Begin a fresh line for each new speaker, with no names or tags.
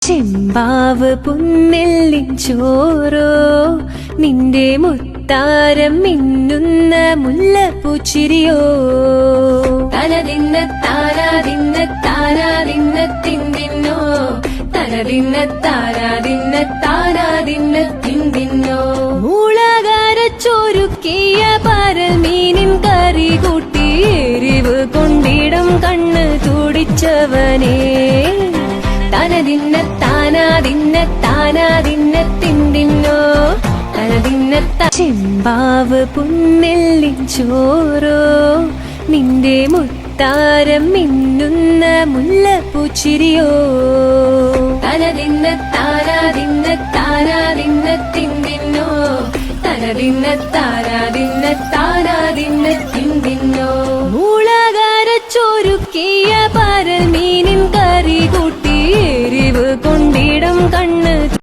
ചെമ്പാവ് പുന്നെല്ലിൻ ചോറോ നിന്റെ മുത്താരം മിന്നുന്ന മുല്ലപ്പൂച്ചിരിയോ തനതിന്ന താരാതിന്ന താരാതിന്ന തിന്തിന്നോ തനതിന്ന താരാതിന്ന താരാതിന്ന തിന്തിന്നോ മൂളകാരച്ചൊരുക്കിയ പരൽ മീനിൻ കറി കൂട്ടി എരിവ് കൊണ്ടിടം കണ്ണ് തുടിച്ചവനേ തനതിന്ന താനാതിന്ന താനാതിന്ന തിന്തിന്നോ തനതിന്ന ചെമ്പാവ് പുന്നെല്ലിൻ ചോറോ നിന്റെ മുത്താരം മിന്നുന്ന മുല്ലപ്പൂച്ചിരിയോ തനതിന്ന താനാതിന്ന താനാതിന്ന തിന്തിന്നോ തനതിന്ന താനാതിന്ന താനാതിന്ന തിന്തിന്നോ മൂളകാരച്ചൊരുക്കിയ പരൽ മീനിൻ കറി കൂട്ടി എരിവ്